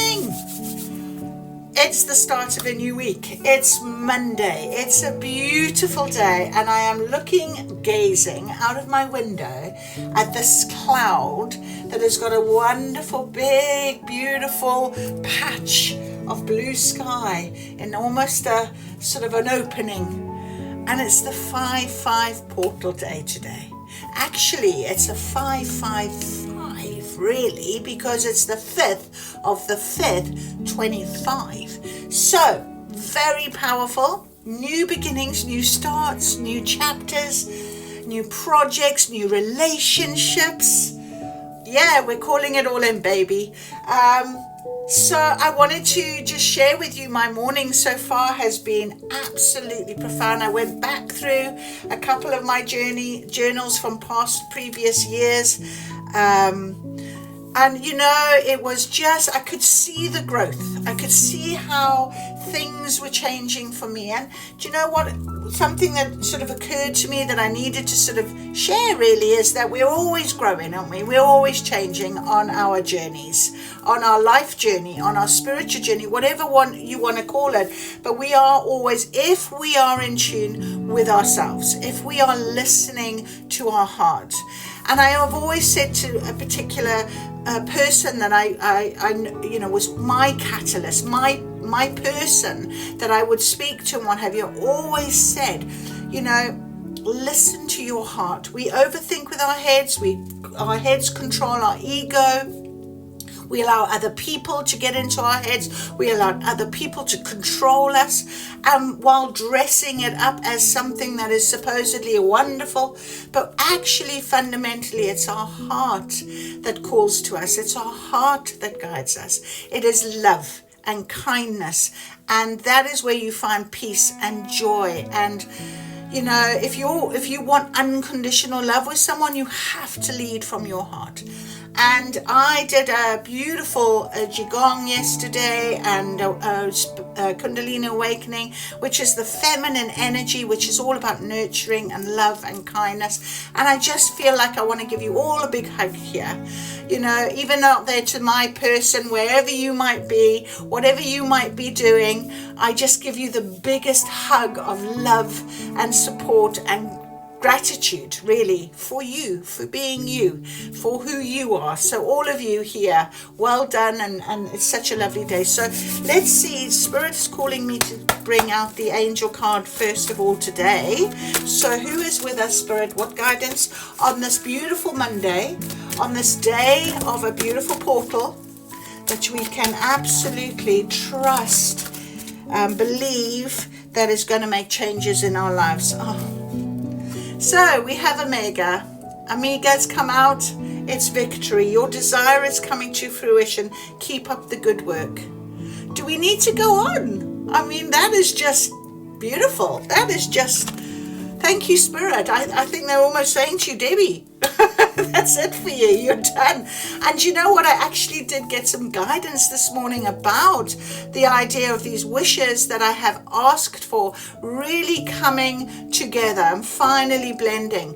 morning. It's the start of a new week. It's Monday. It's a beautiful day, and I am gazing out of my window at this cloud that has got a wonderful, big, beautiful patch of blue sky in almost a sort of an opening. And it's the 5-5 portal day today. Actually, it's a 5-5-5, really, because it's the 5th of the 5th, 25. So, very powerful. New beginnings, new starts, new chapters, new projects, new relationships. Yeah, we're calling it all in, baby. So I wanted to just share with you my morning so far has been absolutely profound. I went back through a couple of my journals from previous years. And you know, it was just, I could see the growth. I could see how things were changing for me. And do you know what? Something that sort of occurred to me that I needed to sort of share really is that we're always growing, aren't we? We're always changing on our journeys, on our life journey, on our spiritual journey, whatever one you want to call it. But we are always, if we are in tune with ourselves, if we are listening to our heart. And I have always said to a particular person that I was my catalyst, my person that I would speak to and what have you, always said, listen to your heart. We overthink with our heads. Our heads control our ego. We allow other people to get into our heads. We allow other people to control us. And while dressing it up as something that is supposedly wonderful, but actually fundamentally it's our heart that calls to us. It's our heart that guides us. It is love and kindness. And that is where you find peace and joy. And if you want unconditional love with someone, you have to lead from your heart. And I did a beautiful Qigong yesterday and a Kundalini Awakening, which is the feminine energy, which is all about nurturing and love and kindness. And I just feel like I want to give you all a big hug here. Even out there to my person, wherever you might be, whatever you might be doing, I just give you the biggest hug of love and support and gratitude, really, for you, for being you, for who you are. So all of you here, well done, and it's such a lovely day. So let's see, Spirit is calling me to bring out the angel card first of all today. So who is with us, Spirit? What guidance on this beautiful Monday, on this day of a beautiful portal that we can absolutely trust and believe that is going to make changes in our lives? So we have Omega. Omega's come out. It's victory. Your desire is coming to fruition. Keep up the good work. Do we need to go on? I mean, that is just beautiful. That is just, thank you, Spirit. I think they're almost saying to you, Debbie, that's it for you. You're done. And you know what? I actually did get some guidance this morning about the idea of these wishes that I have asked for really coming together and finally blending,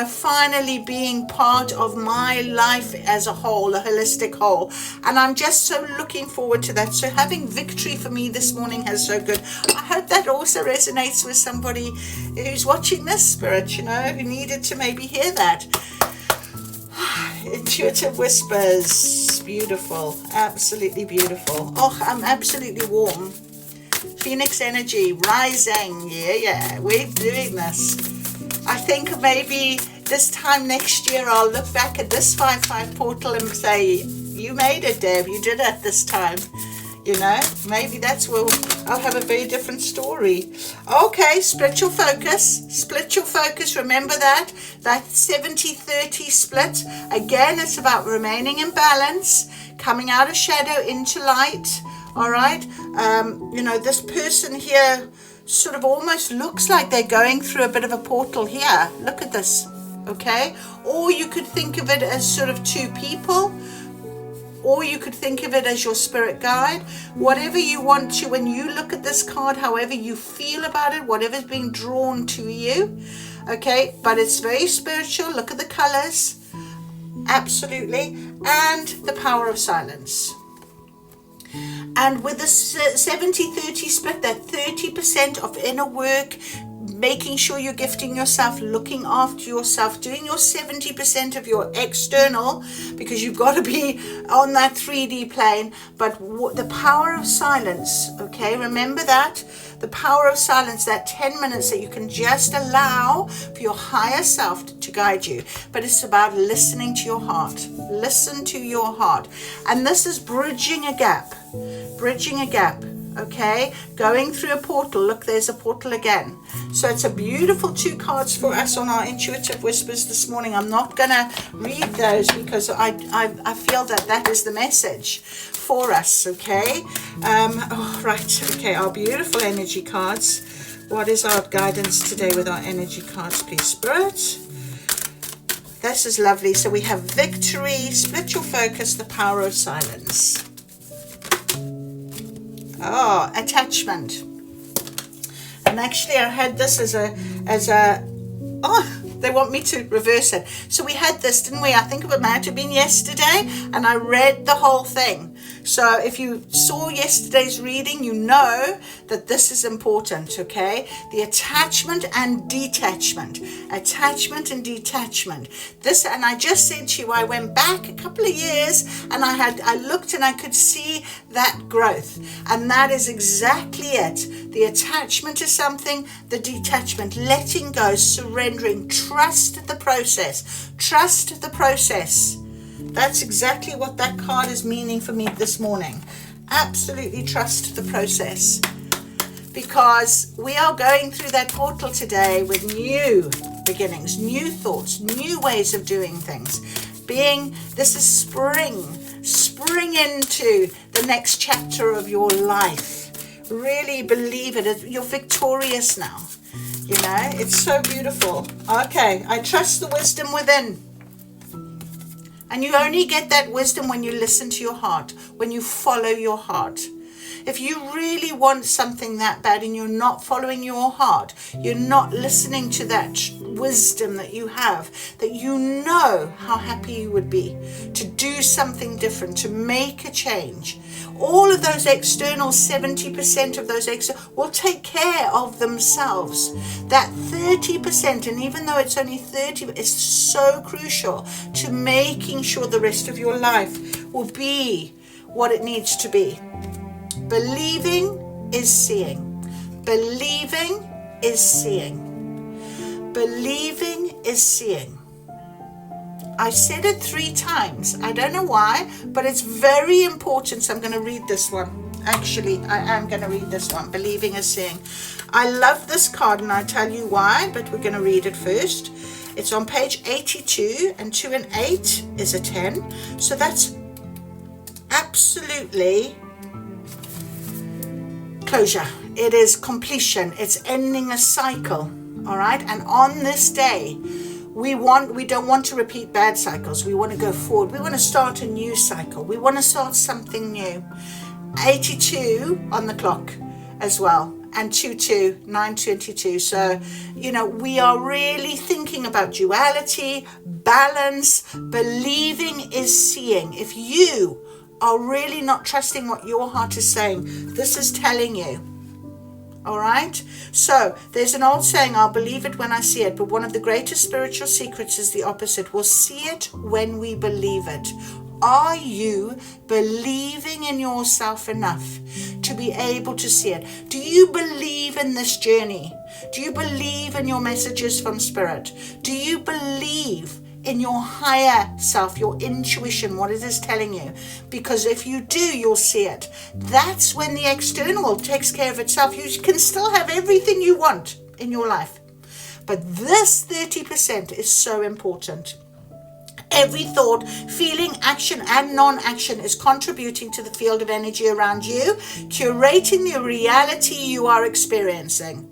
finally being part of my life as a whole, a holistic whole. And I'm just so looking forward to that. So having victory for me this morning has so good. I hope that also resonates with somebody who's watching this, Spirit, who needed to maybe hear that. Intuitive whispers, beautiful, absolutely beautiful. Oh, I'm absolutely warm. Phoenix energy rising. Yeah, we're doing this. I think maybe this time next year I'll look back at this 5-5 portal and say, you made it, Deb, you did it this time. Maybe that's where I'll have a very different story. Okay, split your focus. Remember that 70-30 split. Again, it's about remaining in balance, coming out of shadow into light. All right. This person here sort of almost looks like they're going through a bit of a portal here. Look at this. Okay. Or you could think of it as sort of two people. Or you could think of it as your spirit guide, whatever you want to. When you look at this card, however you feel about it, whatever's being drawn to you, okay, but it's very spiritual. Look at the colors, absolutely, and the power of silence. And with the 70-30 split, that 30% of inner work, making sure you're gifting yourself, looking after yourself, doing your 70% of your external, because you've got to be on that 3D plane. But the power of silence, okay, remember that, the power of silence, that 10 minutes that you can just allow for your higher self to guide you. But it's about listening to your heart. Listen to your heart. And this is bridging a gap, okay, going through a portal. Look, there's a portal again. So it's a beautiful 2 cards for us on our intuitive whispers this morning. I'm not gonna read those because I feel that is the message for us, okay. Okay, our beautiful energy cards. What is our guidance today with our energy cards, please, Spirit? This is lovely. So we have victory, split your focus, the power of silence. Oh, attachment. And actually I had this as a they want me to reverse it. So we had this, didn't we? I think it might have been yesterday, and I read the whole thing. So if you saw yesterday's reading, you know that this is important, okay? The attachment and detachment. Attachment and detachment. This, and I just said to you, I went back a couple of years and I looked and I could see that growth. And that is exactly it. The attachment to something, the detachment, letting go, surrendering, trust the process. Trust the process. That's exactly what that card is meaning for me this morning. Absolutely trust the process. Because we are going through that portal today with new beginnings, new thoughts, new ways of doing things. This is spring into the next chapter of your life. Really believe it. You're victorious now. You know, it's so beautiful. Okay, I trust the wisdom within. And you only get that wisdom when you listen to your heart, when you follow your heart. If you really want something that bad and you're not following your heart, you're not listening to that wisdom that you have, that you know how happy you would be to do something different, to make a change. All of those external, 70% of those external will take care of themselves. That 30%, and even though it's only 30, is so crucial to making sure the rest of your life will be what it needs to be. Believing is seeing. Believing is seeing. Believing is seeing. I said it 3 times. I don't know why, but it's very important. So I'm going to read this one. Actually, I am going to read this one. Believing is seeing. I love this card, and I'll tell you why, but we're going to read it first. It's on page 82, and 2 and 8 is a 10. So that's absolutely closure. It is completion. It's ending a cycle. All right. And on this day, we don't want to repeat bad cycles. We want to go forward. We want to start a new cycle. We want to start something new. 82 on the clock as well. And 22, 9:22. So, you know, we are really thinking about duality, balance. Believing is seeing. If you are really not trusting what your heart is saying, this is telling you. All right. So there's an old saying, I'll believe it when I see it. But one of the greatest spiritual secrets is the opposite. We'll see it when we believe it. Are you believing in yourself enough to be able to see it? Do you believe in this journey? Do you believe in your messages from Spirit? Do you believe in your higher self, your intuition, what it is telling you? Because if you do, you'll see it. That's when the external takes care of itself. You can still have everything you want in your life. But this 30% is so important. Every thought, feeling, action, and non-action is contributing to the field of energy around you, curating the reality you are experiencing.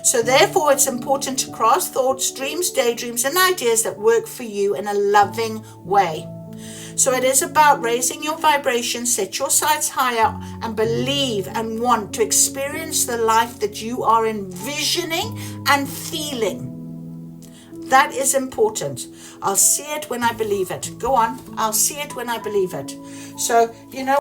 So therefore, it's important to cross thoughts, dreams, daydreams, and ideas that work for you in a loving way. So it is about raising your vibration, set your sights higher, and believe and want to experience the life that you are envisioning and feeling. That is important. I'll see it when I believe it. Go on. I'll see it when I believe it. So, you know,